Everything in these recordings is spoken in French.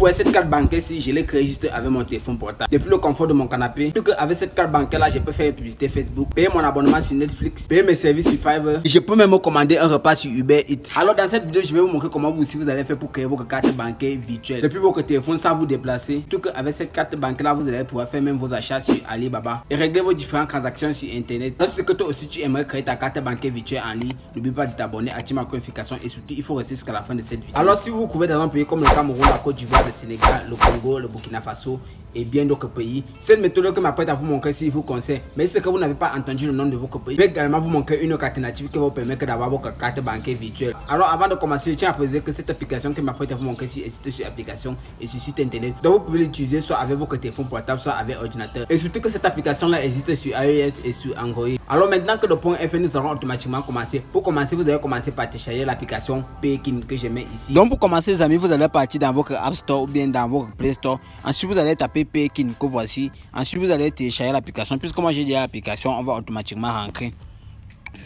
voyez cette carte bancaire ici, je l'ai créée juste avec mon téléphone portable. Depuis le confort de mon canapé. Tout avec cette carte bancaire là, je peux faire une publicité Facebook, payer mon abonnement sur Netflix, payer mes services sur Fiverr. Et je peux même commander un repas sur Uber Eats. Alors dans cette vidéo, je vais vous montrer comment vous allez faire pour créer votre carte bancaire virtuelle depuis votre téléphone sans vous déplacer. Tout avec cette carte bancaire là, vous allez pouvoir faire même vos achats sur Alibaba et régler vos différentes transactions sur Internet. Donc, c'est que toi aussi tu aimerais créer ta carte bancaire virtuelle en ligne, n'oublie pas de t'abonner, activer ma notification et surtout il faut rester jusqu'à la fin de cette vidéo. Alors si vous vous trouvez dans un pays comme le Cameroun, la Côte d'Ivoire, le Sénégal, le Congo, le Burkina Faso et bien d'autres pays, cette méthode que m'apprête à vous montrer si vous conseille. Mais c'est que vous n'avez pas entendu le nom de votre pays, je vais également vous montrer une autre alternative qui va vous permettre d'avoir votre carte bancaire virtuelle. Alors avant de commencer, je tiens à préciser que cette application que m'apprête à vous montrer ici existe sur application et sur site internet. Donc vous pouvez l'utiliser soit avec votre téléphone portable, soit avec ordinateur. Et surtout que cette application là existe sur iOS et sur Android. Alors maintenant que le point est fait, nous allons automatiquement commencer. Pour commencer, vous allez commencer par télécharger l'application Pekin que je mets ici. Donc pour commencer les amis, vous allez partir dans votre App Store ou bien dans votre Play Store. Ensuite vous allez taper Pekin que voici. Ensuite vous allez télécharger l'application. Puisque moi j'ai déjà l'application, on va automatiquement rentrer.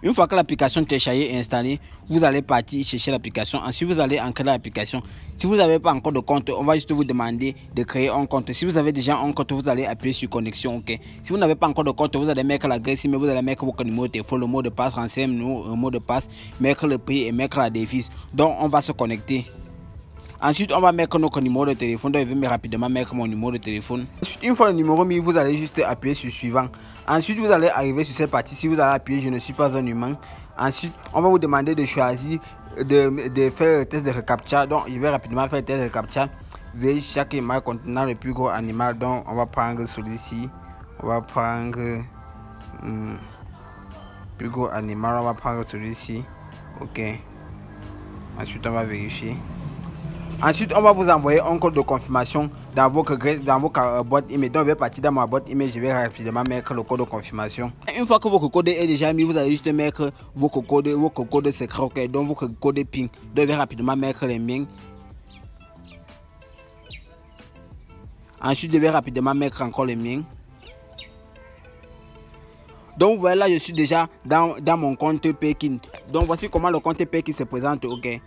Une fois que l'application téléchargée est installée, vous allez partir chercher l'application. Ensuite, vous allez ancrer l'application. Si vous n'avez pas encore de compte, on va juste vous demander de créer un compte. Si vous avez déjà un compte, vous allez appuyer sur connexion. OK. Si vous n'avez pas encore de compte, vous allez mettre l'adresse email, vous allez mettre votre numéro de téléphone, le mot de passe, renseigner le mot de passe, mettre le prix et mettre la devise. Donc, on va se connecter. Ensuite, on va mettre notre numéro de téléphone. Donc, je vais rapidement mettre mon numéro de téléphone. Ensuite, une fois le numéro mis, vous allez juste appuyer sur suivant. Ensuite, vous allez arriver sur cette partie. Si vous allez appuyer, je ne suis pas un humain. Ensuite, on va vous demander de choisir de faire le test de reCAPTCHA. Donc, je vais rapidement faire le test de reCAPTCHA. Veuillez chaque image contenant le plus gros animal. Donc, on va prendre celui-ci. On va prendre plus gros animal. On va prendre celui-ci. OK. Ensuite, on va vérifier. Ensuite, on va vous envoyer un code de confirmation dans votre boîte email. Donc, je vais partir dans ma boîte email. Je vais rapidement mettre le code de confirmation. Une fois que votre code est déjà mis, vous allez juste mettre votre code secret. Okay? Donc, votre code PIN. Donc, je vais rapidement mettre les miens. Ensuite, je vais rapidement mettre encore les miens. Donc, vous voyez là, je suis déjà dans mon compte Pekin. Donc, voici comment le compte Pekin se présente. OK.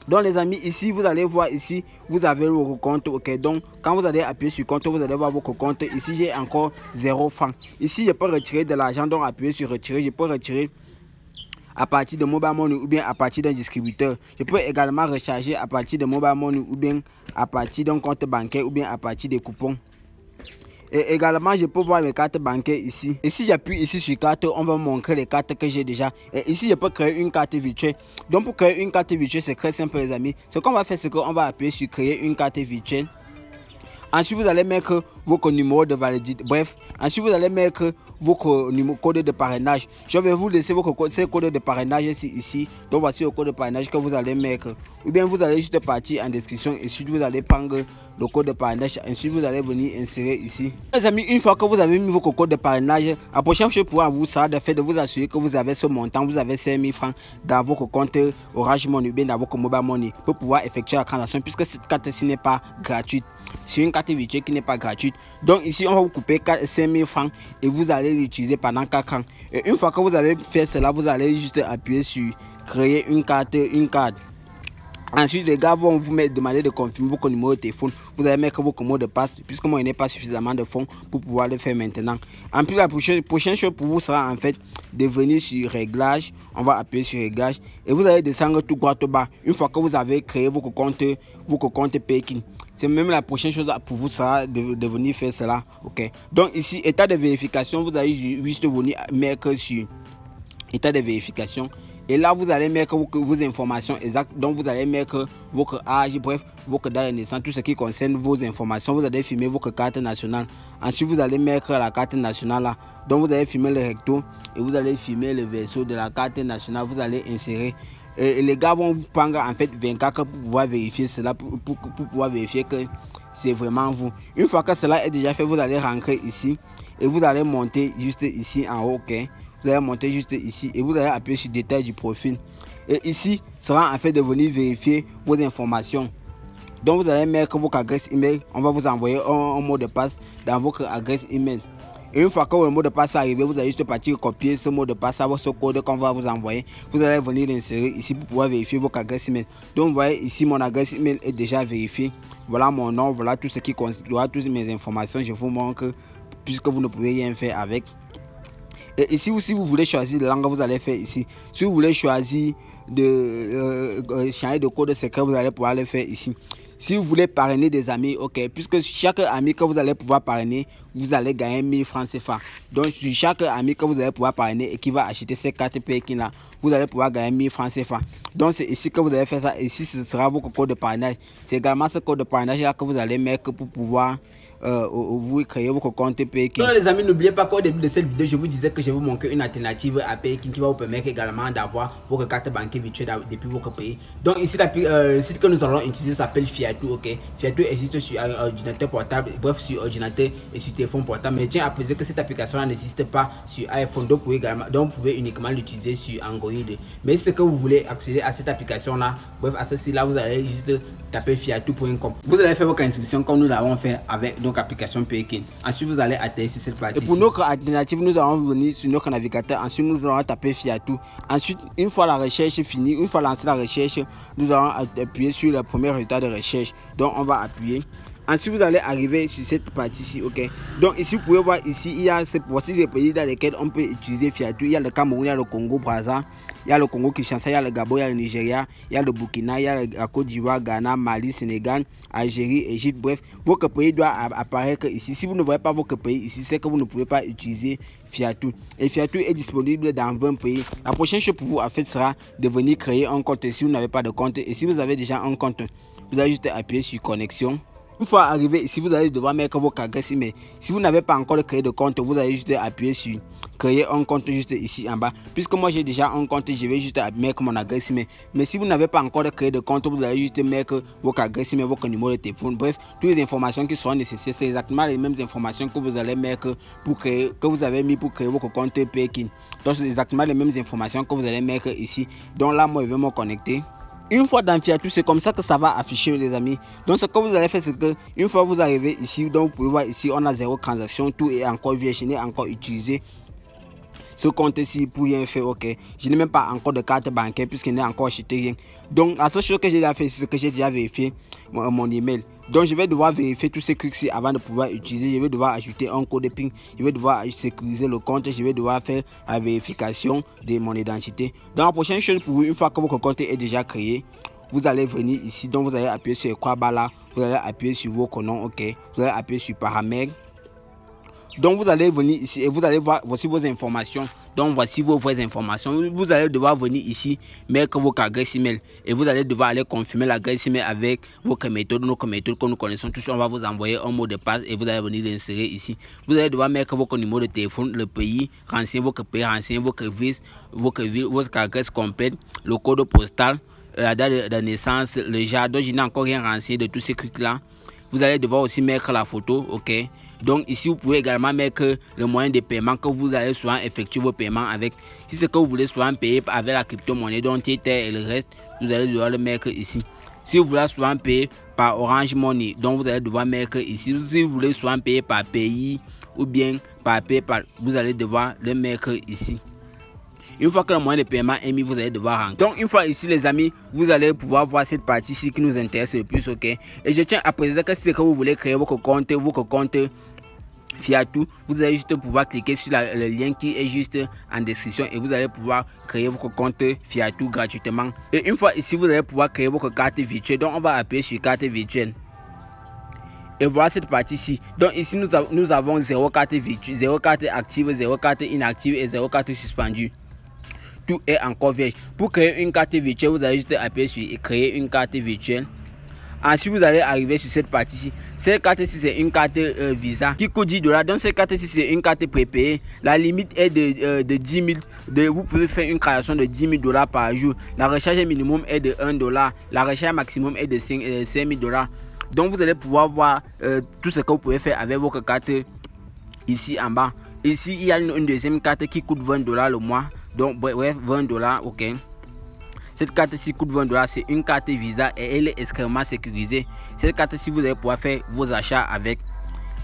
Donc les amis, ici vous allez voir, ici vous avez votre compte. OK. Donc quand vous allez appuyer sur compte, vous allez voir votre compte. Ici j'ai encore 0 francs. Ici je peux retirer de l'argent. Donc appuyer sur retirer. Je peux retirer à partir de Mobile Money ou bien à partir d'un distributeur. Je peux également recharger à partir de Mobile Money ou bien à partir d'un compte bancaire ou bien à partir des coupons. Et également, je peux voir les cartes bancaires ici. Et si j'appuie ici sur carte, on va me montrer les cartes que j'ai déjà. Et ici, je peux créer une carte virtuelle. Donc, pour créer une carte virtuelle, c'est très simple, les amis. Ce qu'on va faire, c'est qu'on va appuyer sur créer une carte virtuelle. Ensuite, vous allez mettre votre numéro de validité. Bref, ensuite, vous allez mettre votre code de parrainage. Je vais vous laisser votre code de parrainage ici. Donc, voici le code de parrainage que vous allez mettre. Ou bien, vous allez juste partir en description. Et ensuite, vous allez prendre le code de parrainage. Ensuite, vous allez venir insérer ici. Les amis, une fois que vous avez mis votre code de parrainage, la prochaine chose pour vous sera de faire de vous assurer que vous avez ce montant. Vous avez 5000 francs dans votre compte Orange Money ou bien dans votre Mobile Money pour pouvoir effectuer la transaction puisque cette carte-ci n'est pas gratuite. C'est une carte virtuelle qui n'est pas gratuite. Donc ici, on va vous couper 5000 francs et vous allez l'utiliser pendant 4 ans. Et une fois que vous avez fait cela, vous allez juste appuyer sur créer une carte. Ensuite, les gars vont vous demander de confirmer votre numéro de téléphone. Vous allez mettre votre mot de passe puisque moi, il n'est pas suffisamment de fonds pour pouvoir le faire maintenant. En plus, la prochaine chose pour vous sera en fait de venir sur réglage. On va appuyer sur réglage et vous allez descendre tout droit au bas. Une fois que vous avez créé votre compte Pekin. C'est même la prochaine chose pour vous sera de venir faire cela. OK. Donc ici, état de vérification, vous allez juste venir mettre sur état de vérification. Et là, vous allez mettre vos informations exactes. Donc, vous allez mettre votre âge, bref, votre date de naissance, tout ce qui concerne vos informations. Vous allez filmer votre carte nationale. Ensuite, vous allez mettre la carte nationale là. Donc, vous allez filmer le recto et vous allez filmer le verso de la carte nationale. Vous allez insérer. Et les gars vont vous prendre en fait 24 pour pouvoir vérifier cela, pour pouvoir vérifier que c'est vraiment vous. Une fois que cela est déjà fait, vous allez rentrer ici et vous allez monter juste ici en haut. OK. Vous allez monter juste ici et vous allez appuyer sur détail du profil. Et ici sera en fait de venir vérifier vos informations. Donc vous allez mettre votre adresse email. On va vous envoyer un mot de passe dans votre adresse email. Et une fois que le mot de passe est arrivé, vous allez juste partir copier ce mot de passe à votre code qu'on va vous envoyer. Vous allez venir l'insérer ici pour pouvoir vérifier votre adresse email. Donc vous voyez ici mon adresse email est déjà vérifiée. Voilà mon nom, voilà tout ce qui constituera toutes mes informations. Je vous montre puisque vous ne pouvez rien faire avec. Et ici, si vous voulez choisir la langue, vous allez faire ici. Si vous voulez choisir de changer de code secret, vous allez pouvoir le faire ici. Si vous voulez parrainer des amis, ok, puisque chaque ami que vous allez pouvoir parrainer, vous allez gagner 1000 francs CFA. Donc, sur chaque ami que vous allez pouvoir parrainer et qui va acheter ces cartes Pékin là, vous allez pouvoir gagner 1000 francs CFA. Donc, c'est ici que vous allez faire ça. Ici, ce sera votre code de parrainage. C'est également ce code de parrainage là que vous allez mettre pour pouvoir vous créez votre compte Pékin. Donc les amis, n'oubliez pas qu'au début de cette vidéo, je vous disais que je vais vous montrer une alternative à Pékin qui va vous permettre également d'avoir votre carte bancaire virtuelle depuis votre pays. Donc ici, le site que nous allons utiliser s'appelle Fiatou. Ok, Fiatou existe sur ordinateur portable, bref sur ordinateur et sur téléphone portable. Mais je tiens à préciser que cette application n'existe pas sur iPhone, donc vous pouvez uniquement l'utiliser sur Android. Mais si que vous voulez accéder à cette application là, bref à ce site là, vous allez juste taper fiatou.com. Vous allez faire votre inscription comme nous l'avons fait avec donc application Pékin. Ensuite vous allez atterrir sur cette partie. Et pour notre alternative, nous allons venir sur notre navigateur. Ensuite nous allons taper Fiatou. Ensuite, une fois la recherche finie, une fois lancée la recherche, nous allons appuyer sur le premier résultat de recherche. Donc on va appuyer. Ensuite vous allez arriver sur cette partie ci, ok. Donc ici vous pouvez voir ici il y a voici ces pays dans lesquels on peut utiliser Fiatou. Il y a le Cameroun, il y a le Congo Brazza, il y a le Congo Kinshasa, il y a le Gabon, il y a le Nigeria, il y a le Burkina, il y a la Côte d'Ivoire, Ghana, Mali, Sénégal, Algérie, Égypte. Bref, votre pays doit apparaître ici. Si vous ne voyez pas votre pays ici, c'est que vous ne pouvez pas utiliser Fiatou. Et Fiatou est disponible dans 20 pays. La prochaine chose pour vous en fait sera de venir créer un compte si vous n'avez pas de compte. Et si vous avez déjà un compte, vous allez juste appuyer sur connexion. Une fois arrivé ici, vous allez devoir mettre votre adresse email. Si vous n'avez pas encore créé de compte, vous allez juste appuyer sur créer un compte juste ici en bas. Puisque moi j'ai déjà un compte, je vais juste mettre mon adresse email. Mais si vous n'avez pas encore créé de compte, vous allez juste mettre votre adresse email, votre numéro de téléphone. Bref, toutes les informations qui seront nécessaires, c'est exactement les mêmes informations que vous allez mettre pour créer, que vous avez mis pour créer votre compte Pékin. Donc c'est exactement les mêmes informations que vous allez mettre ici. Donc là, moi je vais me connecter. Une fois dans Fiatou, c'est comme ça que ça va afficher les amis. Donc ce que vous allez faire, c'est que une fois vous arrivez ici, donc vous pouvez voir ici on a 0 transaction, tout est encore vierge, je n'ai encore utilisé ce compte ici pour rien faire. Ok, je n'ai même pas encore de carte bancaire puisqu'il n'est encore acheté rien. Donc la seule chose que j'ai déjà fait, c'est que j'ai déjà vérifié mon email. Donc je vais devoir vérifier tous ces trucs-ci avant de pouvoir utiliser. Je vais devoir ajouter un code PIN, je vais devoir sécuriser le compte, je vais devoir faire la vérification de mon identité. Donc la prochaine chose pour vous, une fois que votre compte est déjà créé, vous allez venir ici. Donc vous allez appuyer sur quoi là, vous allez appuyer sur vos noms, ok. Vous allez appuyer sur paramètres. Donc vous allez venir ici et vous allez voir voici vos informations. Donc voici vos vraies informations. Vous allez devoir venir ici mettre votre adresse email et vous allez devoir aller confirmer l'adresse email avec votre méthode, notre méthode que nous connaissons tous. On va vous envoyer un mot de passe et vous allez venir l'insérer ici. Vous allez devoir mettre votre numéro de téléphone, le pays, renseigner votre pays, renseigner votre ville, votre adresse complète, le code postal, la date de naissance, le genre. Donc je n'ai encore rien renseigné de tous ces trucs là. Vous allez devoir aussi mettre la photo, ok. Donc ici vous pouvez également mettre le moyen de paiement que vous allez souvent effectuer vos paiements avec. Si c'est que vous voulez souvent payer avec la crypto-monnaie dont Tether et le reste, vous allez devoir le mettre ici. Si vous voulez souvent payer par Orange Money, donc vous allez devoir mettre ici. Si vous voulez souvent payer par pays ou bien par PayPal, vous allez devoir le mettre ici. Une fois que le moyen de paiement est mis, vous allez devoir rentrer. Donc une fois ici les amis, vous allez pouvoir voir cette partie ici qui nous intéresse le plus, ok. Et je tiens à préciser que si c'est que vous voulez créer votre compte Fiatou, vous allez juste pouvoir cliquer sur le lien qui est juste en description et vous allez pouvoir créer votre compte Fiatou gratuitement. Et une fois ici, vous allez pouvoir créer votre carte virtuelle. Donc on va appuyer sur carte virtuelle. Et voilà cette partie ici. Donc ici nous avons 0 carte virtuelle, 0 carte active, 0 carte inactive et 0 carte suspendue. Tout est encore vierge. Pour créer une carte virtuelle, vous allez juste appuyer sur créer une carte virtuelle. Ensuite, vous allez arriver sur cette partie-ci. Cette carte-ci, c'est une carte Visa qui coûte 10 $. Donc, cette carte-ci, c'est une carte prépayée. La limite est de 10 000. Vous pouvez faire une création de 10 000 $ par jour. La recharge minimum est de 1 $. La recharge maximum est de 5 000 $. Donc, vous allez pouvoir voir tout ce que vous pouvez faire avec votre carte ici en bas. Ici, il y a une deuxième carte qui coûte 20 $ le mois. Donc, bref, 20 $, ok. Cette carte-ci coûte 20 $, c'est une carte Visa et elle est extrêmement sécurisée. Cette carte-ci, vous allez pouvoir faire vos achats avec.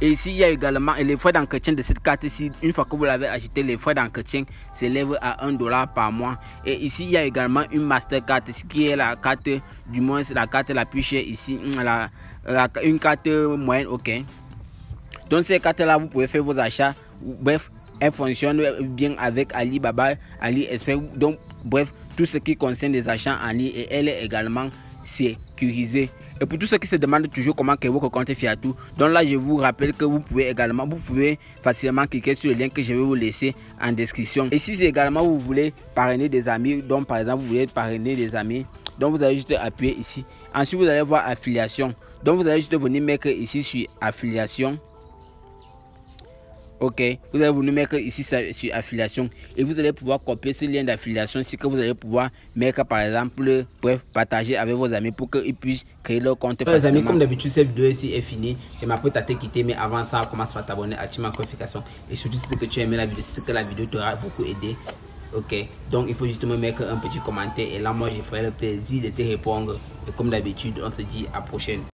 Et ici, il y a également les frais d'entretien de cette carte ici. Une fois que vous l'avez acheté, les frais d'entretien s'élèvent à $1 par mois. Et ici, il y a également une Mastercard qui est la carte, du moins la carte la plus chère ici, une carte moyenne, ok. Donc ces cartes là, vous pouvez faire vos achats. Bref, elle fonctionne bien avec Alibaba, AliExpress. Donc bref, tout ce qui concerne les achats en ligne, et elle est également sécurisée. Et pour tous ceux qui se demandent toujours comment créer votre compte Fiatou, donc là je vous rappelle que vous pouvez facilement cliquer sur le lien que je vais vous laisser en description. Et si également vous voulez parrainer des amis, donc par exemple vous voulez parrainer des amis, donc vous allez juste appuyer ici. Ensuite vous allez voir affiliation. Donc vous allez juste venir mettre ici sur affiliation. Ok, vous allez venir mettre ici sur affiliation et vous allez pouvoir copier ce lien d'affiliation, si que vous allez pouvoir mettre par exemple, bref, partager avec vos amis pour qu'ils puissent créer leur compte facilement. Les amis, comme d'habitude, cette vidéo ici est finie. Je m'apprête à te quitter, mais avant ça, commence par t'abonner, activer la notification et surtout si c'est que tu as aimé la vidéo, si c'est que la vidéo t'aura beaucoup aidé. Ok, donc il faut justement mettre un petit commentaire et là moi je ferai le plaisir de te répondre. Et comme d'habitude, on se dit à la prochaine.